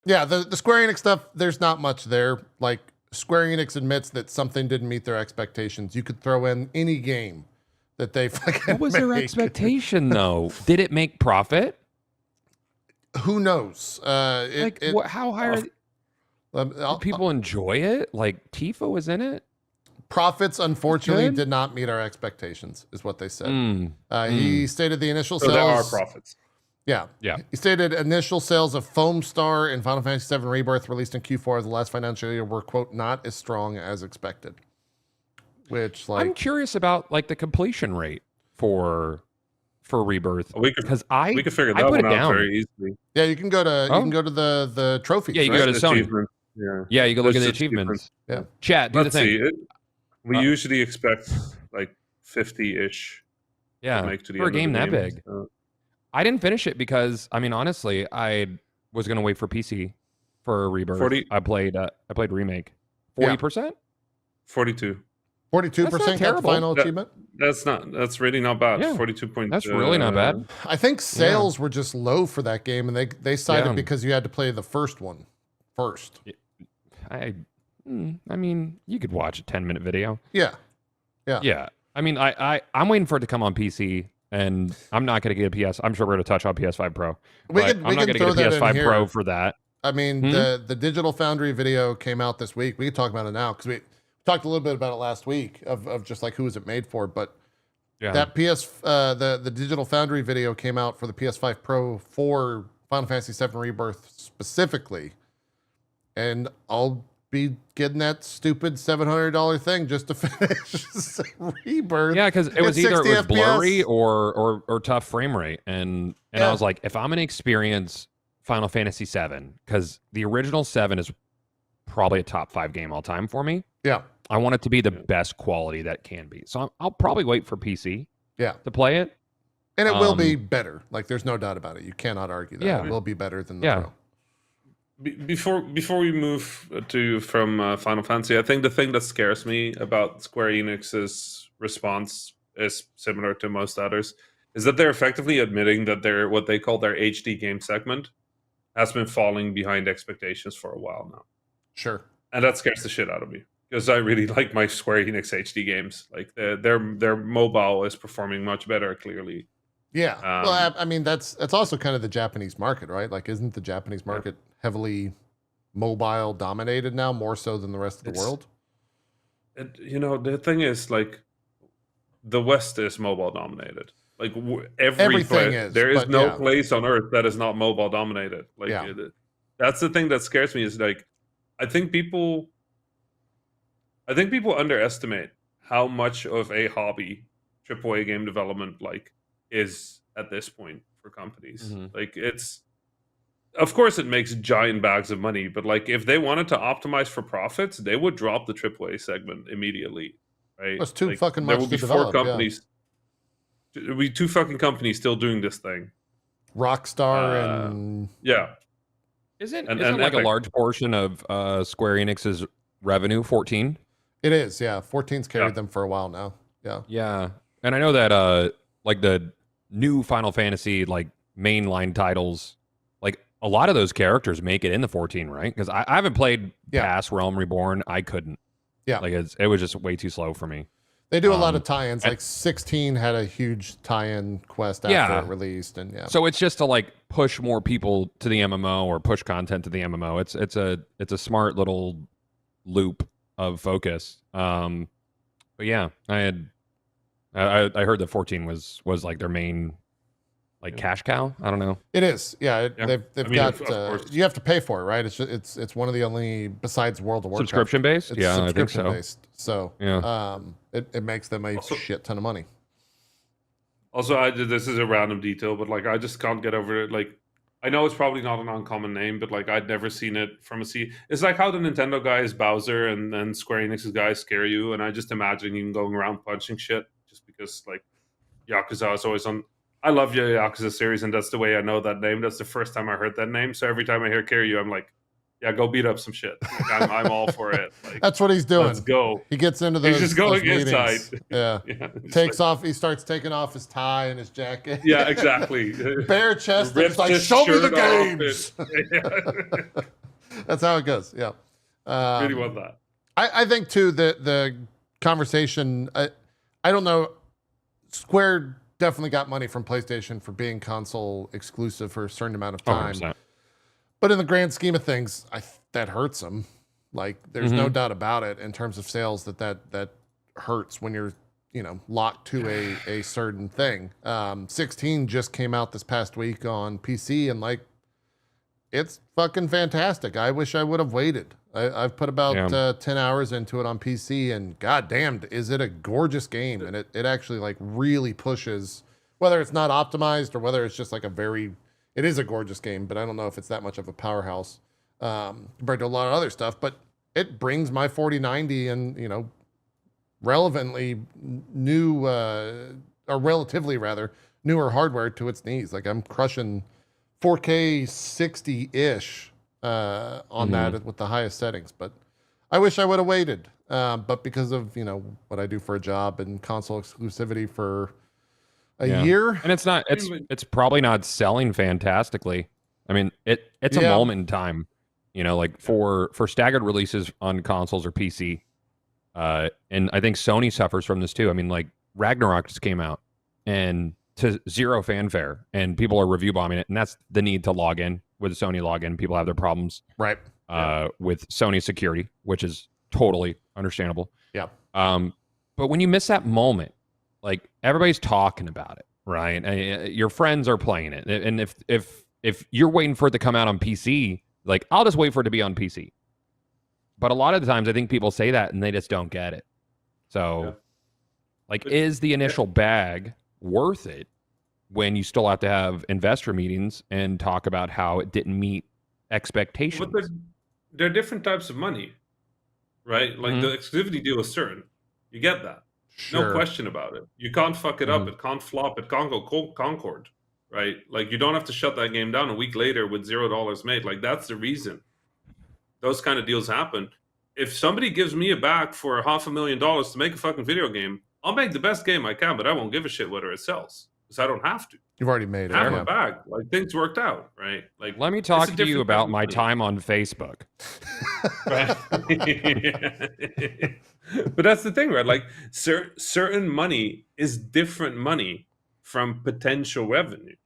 Yeah, the Square Enix stuff, there's not much there. Like, Square Enix admits that something didn't meet their expectations. You could throw in any game that they fucking What was their expectation, though? Did it make profit? Who knows? How high do people enjoy it? Like, Tifa was in it? Profits, unfortunately, did not meet our expectations, is what they said. He stated the initial sales. There are profits. Yeah. He stated initial sales of Foam Star and Final Fantasy VII Rebirth released in Q4 of the last financial year were, quote, not as strong as expected. Which, like, I'm curious about like the completion rate for Rebirth, because we could figure that one out very easily. Yeah, you can go to the trophies. Yeah, you right? can go to Sony. Yeah, you can look at the achievements. Yeah, chat. Do Let's the thing. see. We usually expect like 50-ish. Yeah, make to the for a end of game the that game, big. so. I didn't finish it because, I mean, honestly, I was gonna wait for PC for Rebirth. I played Remake. 40%. 42. 42% got the final achievement. That's really not bad. Yeah. 42 points. That's really not bad. I think sales were just low for that game, and they cited because you had to play the first one first. I mean, you could watch a 10-minute video. Yeah. I mean, I'm waiting for it to come on PC, and I'm not going to get a PS. I'm sure we're going to touch on PS5 Pro. I'm not going to get a PS5 Pro for that. I mean, the Digital Foundry video came out this week. We can talk about it now because we talked a little bit about it last week of just like who is it made for. But that the Digital Foundry video came out for the PS5 Pro for Final Fantasy VII Rebirth specifically, and I'll be getting that stupid $700 thing just to finish Rebirth. Yeah, because it was either it was blurry or tough frame rate, and I was like, if I'm gonna experience Final Fantasy VII, because the original 7 is probably a top 5 game all time for me. Yeah, I want it to be the best quality that can be. So I'll probably wait for PC. To play it, and it will be better. Like, there's no doubt about it. You cannot argue that. Yeah. It will be better than the Pro. Before we move from Final Fantasy, I think the thing that scares me about Square Enix's response is similar to most others, is that they're effectively admitting that what they call their HD game segment has been falling behind expectations for a while now. Sure. And that scares the shit out of me, because I really like my Square Enix HD games. Like their mobile is performing much better, clearly. Yeah. Well, I mean, that's also kind of the Japanese market, right? Like, isn't the Japanese market heavily mobile dominated now, more so than the rest of the world? The thing is, like, the West is mobile dominated. Like, everything is. There is no place on Earth that is not mobile dominated. Like, that's the thing that scares me. Is like, I think people underestimate how much of a hobby AAA game development is at this point for companies. Like, of course it makes giant bags of money, but like, if they wanted to optimize for profits, they would drop the AAA segment immediately, right? That's too fucking there much will be to 4 develop, companies. There'll be 2 fucking companies still doing this thing. Rockstar and isn't like a large portion of Square Enix's revenue 14? It is, yeah. 14's carried them for a while now. Yeah. And I know that like the new Final Fantasy like mainline titles, like a lot of those characters make it in the 14, right? Because I haven't played past Realm Reborn. I couldn't. Yeah. Like it was just way too slow for me. They do a lot of tie-ins. Like 16 had a huge tie-in quest after it released, and So it's just to like push more people to the MMO or push content to the MMO. It's a smart little loop of focus. But yeah, I heard that 14 was like their main like cash cow. I don't know. It is. Yeah, they've got you have to pay for it, right? It's one of the only, besides World of Warcraft, subscription based. It's subscription based. So it makes them a shit ton of money. Also, this is a random detail, but like, I just can't get over it. Like, I know it's probably not an uncommon name, but like, I'd never seen it from a C. It's like how the Nintendo guy is Bowser and then Square Enix's guys scare you, and I just imagine him going around punching shit just because like Yakuza is always on. I love the Yakuza series, and that's the way I know that name. That's the first time I heard that name. So every time I hear Kiryu, I'm like, yeah, go beat up some shit. Like, I'm all for it. Like, that's what he's doing. Let's go. He gets into those. He's just going those inside. meetings. Yeah. Takes off. He starts taking off his tie and his jacket. Yeah, exactly. Bare chest. It's like, show me the games. That's how it goes. Yeah. Really want that. I think too the conversation. I don't know. Square definitely got money from PlayStation for being console exclusive for a certain amount of time. 100%. But in the grand scheme of things, that hurts them. Like, there's no doubt about it in terms of sales that hurts when you're, locked to a certain thing. 16 just came out this past week on PC, and like, it's fucking fantastic. I wish I would have waited. I've put about 10 hours into it on PC, and goddamn, is it a gorgeous game? And it actually like really pushes, whether it's not optimized or whether it's just like it is a gorgeous game, but I don't know if it's that much of a powerhouse compared to a lot of other stuff. But it brings my 4090 and, relevantly new, or relatively rather, newer hardware to its knees. Like, I'm crushing 4K 60-ish on that with the highest settings. But I wish I would have waited. But because of, what I do for a job and console exclusivity for a year, and it's probably not selling fantastically. I mean, it's a moment in time, like for staggered releases on consoles or PC. And I think Sony suffers from this too. I mean, like, Ragnarok just came out and to zero fanfare, and people are review bombing it, and that's the need to log in with a Sony login. People have their problems with Sony security, which is totally understandable. Yeah. But when you miss that moment, like, everybody's talking about it, right? Your friends are playing it, and if you're waiting for it to come out on PC, like, I'll just wait for it to be on PC. But a lot of the times, I think people say that and they just don't get it. So, is the initial bag worth it when you still have to have investor meetings and talk about how it didn't meet expectations? But there are different types of money, right? Like, the exclusivity deal is certain. You get that. Sure. No question about it. You can't fuck it up. It can't flop. It can't go Concord, right? Like, you don't have to shut that game down a week later with $0 made. Like, that's the reason those kind of deals happen. If somebody gives me a bag for $500,000 to make a fucking video game, I'll make the best game I can, but I won't give a shit whether it sells because I don't have to. You've already made it. I have a bag. Like, things worked out, right? Like, let me talk to you about my time on Facebook. But that's the thing, right? Like, certain money is different money from potential revenue.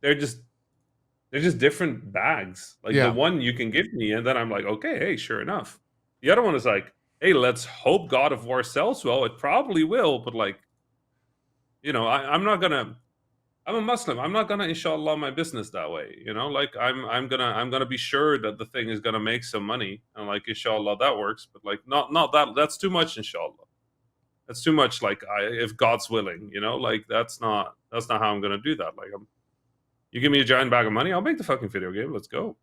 They're just different bags. Like, the one you can give me, and then I'm like, okay, hey, sure enough. The other one is like, hey, let's hope God of War sells well. It probably will, but like, I'm a Muslim. I'm not gonna inshallah my business that way. Like, I'm gonna be sure that the thing is gonna make some money, and like, inshallah that works. But like, not that. That's too much, inshallah. That's too much. Like, if God's willing, like, that's not how I'm gonna do that. Like, you give me a giant bag of money, I'll make the fucking video game. Let's go.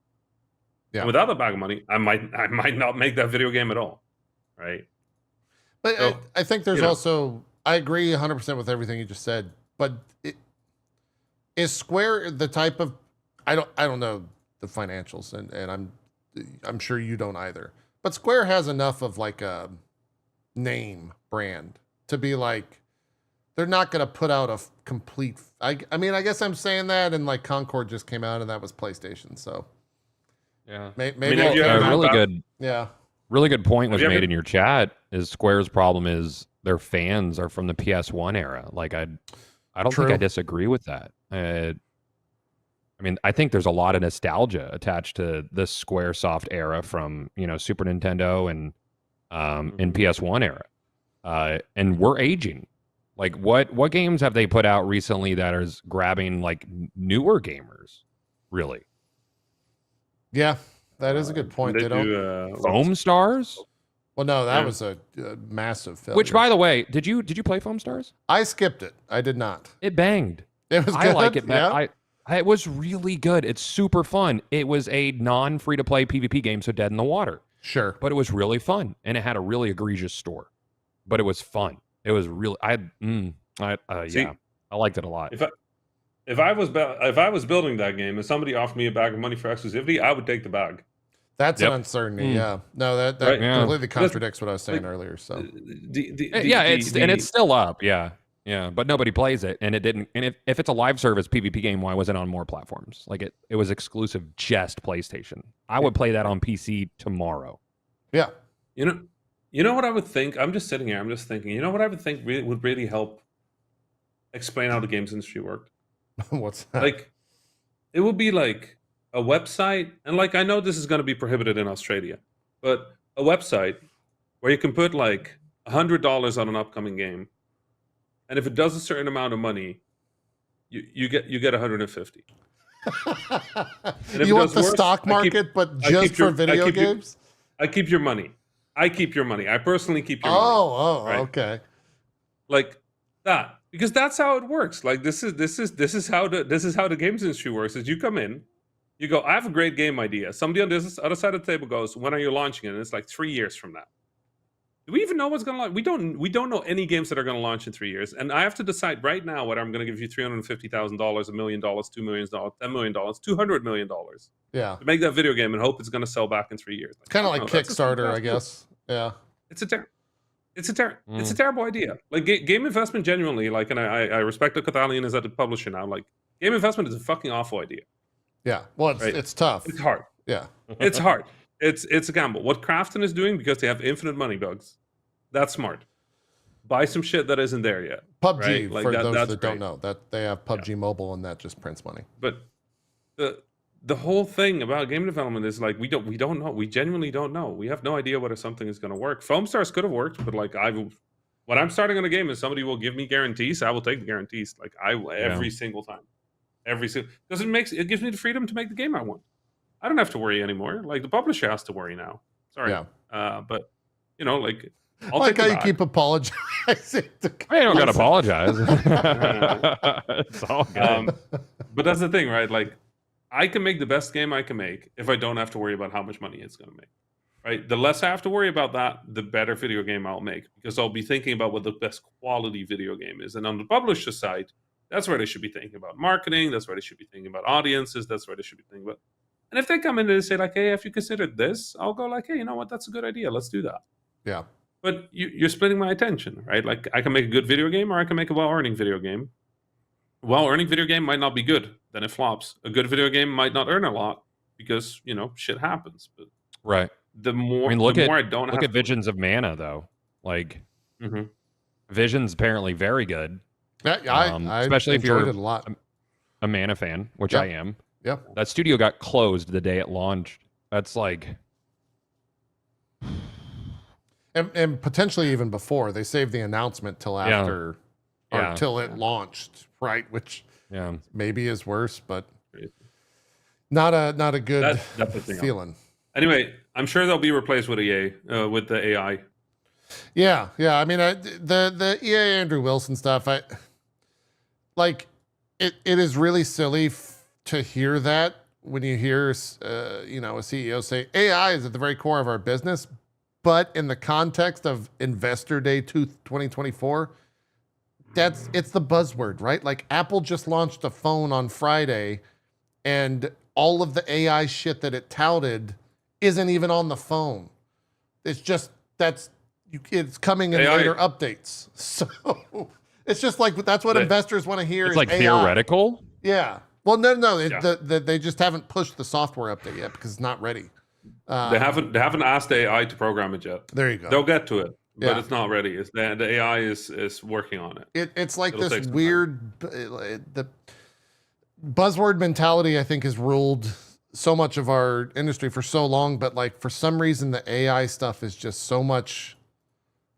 Yeah. And without the bag of money, I might not make that video game at all. Right. But so, I think there's also, I agree 100% with everything you just said, but is Square the type of, I don't know the financials, and I'm sure you don't either, but Square has enough of like a name brand to be like, they're not going to put out a complete, I mean, I guess I'm saying that, and like Concord just came out and that was PlayStation. So yeah, maybe really good point was made in your chat. Is Square's problem is their fans are from the PS1 era. Like, I don't think I disagree with that. I mean, I think there's a lot of nostalgia attached to the SquareSoft era from, Super Nintendo and PS1 era. And we're aging. Like, what games have they put out recently that is grabbing like newer gamers? Really? Yeah, that is a good point. They don't Foam Stars? Well, no, that was a massive failure. Which, by the way, did you play Foam Stars? I skipped it. I did not. It banged. It was good. I like it. Yeah. It was really good. It's super fun. It was a non-free-to-play PvP game, so Dead in the Water. Sure. But it was really fun, and it had a really egregious store. But it was fun. It was really. Yeah, I liked it a lot. If I was building that game and somebody offered me a bag of money for exclusivity, I would take the bag. That's an uncertainty. Yeah. No, that completely contradicts what I was saying earlier. So it's still up. Yeah. Yeah, but nobody plays it, and it didn't. And if it's a live service PvP game, why was it on more platforms? Like it was exclusive just PlayStation. I would play that on PC tomorrow. Yeah. You know what I would think? I'm just sitting here. I'm just thinking. You know what I would think would really help explain how the games industry worked? What's that? Like, it would be like a website, and like I know this is going to be prohibited in Australia, but a website where you can put like $100 on an upcoming game. And if it does a certain amount of money, you get 150. You want the stock market, but just for video games? I keep your money. I personally keep your money. Oh, okay. Like that, because that's how it works. Like this is how the games industry works. Is you come in, you go, I have a great game idea. Somebody on this other side of the table goes, when are you launching it? And it's like 3 years from now. Do we even know what's going to launch? We don't know any games that are going to launch in 3 years. And I have to decide right now whether I'm going to give you $350,000, $1 million, $2 million, $10 million, $200 million. Yeah. To make that video game and hope it's going to sell back in 3 years. Like, kind of like Kickstarter, I guess. Yeah. It's a terrible idea. Like game investment, genuinely. Like, and I respect that Catalan is at the publisher now. Like, game investment is a fucking awful idea. Yeah. Well, it's tough. It's hard. Yeah. It's hard. It's a gamble. What Krafton is doing, because they have infinite money, Bugs, that's smart. Buy some shit that isn't there yet. PUBG, right? Like for those that great. don't know, that they have PUBG Mobile, and that just prints money. But the whole thing about game development is like we don't know. We genuinely don't know. We have no idea whether something is going to work. Foam Stars could have worked, but like when I'm starting on a game and somebody will give me guarantees, I will take the guarantees. Like every single time, because it gives me the freedom to make the game I want. I don't have to worry anymore. Like the publisher has to worry now. Sorry. Yeah. But like I'll like how you keep apologizing. I don't gotta apologize. It's all good. But that's the thing, right? Like I can make the best game I can make if I don't have to worry about how much money it's gonna make. Right? The less I have to worry about that, the better video game I'll make, because I'll be thinking about what the best quality video game is. And on the publisher side, that's where they should be thinking about marketing. That's where they should be thinking about audiences. That's where they should be thinking about. And if they come in and they say like, hey, have you considered this? I'll go like, hey, you know what? That's a good idea. Let's do that. Yeah. But you're splitting my attention, right? Like I can make a good video game or I can make a well-earning video game. A well-earning video game might not be good. Then it flops. A good video game might not earn a lot because, shit happens. But right. The more, look at Visions of Mana, though. Like, Vision's apparently very good. Yeah, I especially if you're it a lot. A Mana fan, which I am. Yep. That studio got closed the day it launched. That's like, and potentially even before. They saved the announcement till after, or till it launched, right? Which maybe is worse, but not a good feeling. Anyway, I'm sure they'll be replaced with with the AI. Yeah. I mean, the EA Andrew Wilson stuff. It is really silly to hear that when you hear a CEO say AI is at the very core of our business, but in the context of Investor Day 2024, it's the buzzword, right? Like Apple just launched a phone on Friday, and all of the AI shit that it touted isn't even on the phone. It's just it's coming in later updates. So it's just like that's what investors want to hear. It's like AI. Theoretical. Yeah. Well, no. They just haven't pushed the software update yet because it's not ready. They haven't asked AI to program it yet. There you go. They'll get to it, but it's not ready. The AI is working on it. It's like this weird the buzzword mentality. I think has ruled so much of our industry for so long, but like for some reason the AI stuff is just so much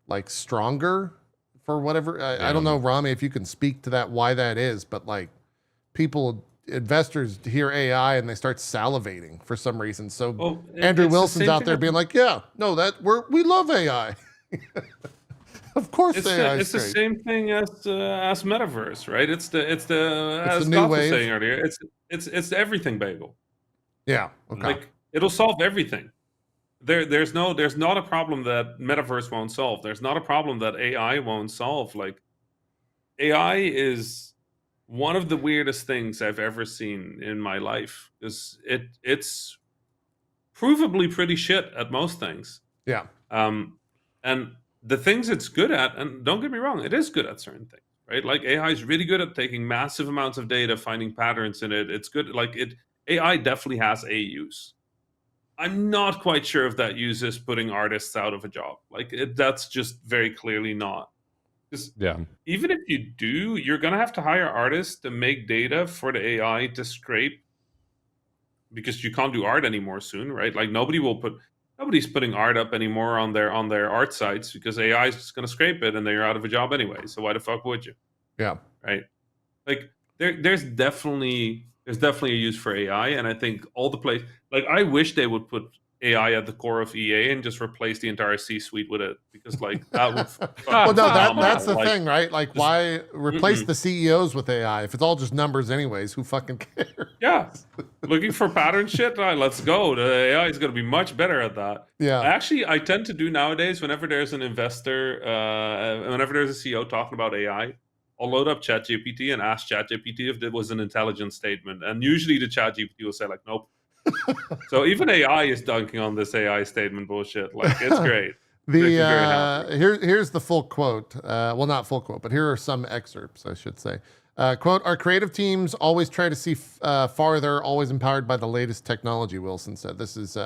like stronger for whatever. I don't know, Rami, if you can speak to that, why that is, but like investors hear AI and they start salivating for some reason. So Andrew Wilson's out there being like, we love AI. Of course, it's the same thing as metaverse, right? It's the as the new Scott wave. was saying earlier. It's the everything bagel. Yeah. Okay. Like it'll solve everything. There's not a problem that metaverse won't solve. There's not a problem that AI won't solve. Like AI is one of the weirdest things I've ever seen in my life. It's provably pretty shit at most things. Yeah. And the things it's good at, and don't get me wrong, it is good at certain things, right? Like AI is really good at taking massive amounts of data, finding patterns in it. It's good. Like AI definitely has a use. I'm not quite sure if that use is putting artists out of a job. Like that's just very clearly not. Yeah. Even if you do, you're gonna have to hire artists to make data for the AI to scrape, because you can't do art anymore soon, right? Like nobody's putting art up anymore on their art sites because AI is just gonna scrape it and then you're out of a job anyway. So why the fuck would you? Yeah. Right. Like there's definitely a use for AI, and I think all the place, like I wish they would put AI at the core of EA and just replace the entire C-suite with it, because like that would well, no, that's the thing, right? Like, just, why replace the CEOs with AI if it's all just numbers anyways? Who fucking cares? Yeah, looking for pattern shit. Right, let's go. The AI is going to be much better at that. Yeah. Actually, I tend to do nowadays whenever there's an investor, whenever there's a CEO talking about AI, I'll load up ChatGPT and ask ChatGPT if it was an intelligent statement, and usually the ChatGPT will say like, nope. So even AI is dunking on this AI statement bullshit. Like, it's great. Here's the full quote. Well, not full quote, but here are some excerpts, I should say. Quote, our creative teams always try to see farther, always empowered by the latest technology, Wilson said. This is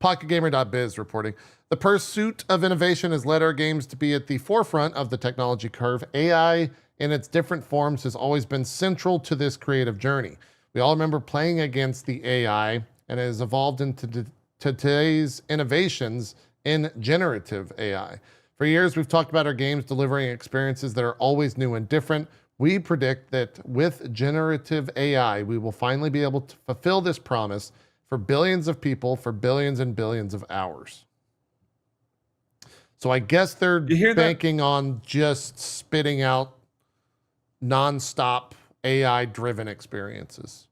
PocketGamer.biz reporting. The pursuit of innovation has led our games to be at the forefront of the technology curve. AI in its different forms has always been central to this creative journey. We all remember playing against the AI, and it has evolved into today's innovations in generative AI. For years, we've talked about our games delivering experiences that are always new and different. We predict that with generative AI, we will finally be able to fulfill this promise for billions of people for billions and billions of hours. So I guess they're banking on just spitting out nonstop AI-driven experiences.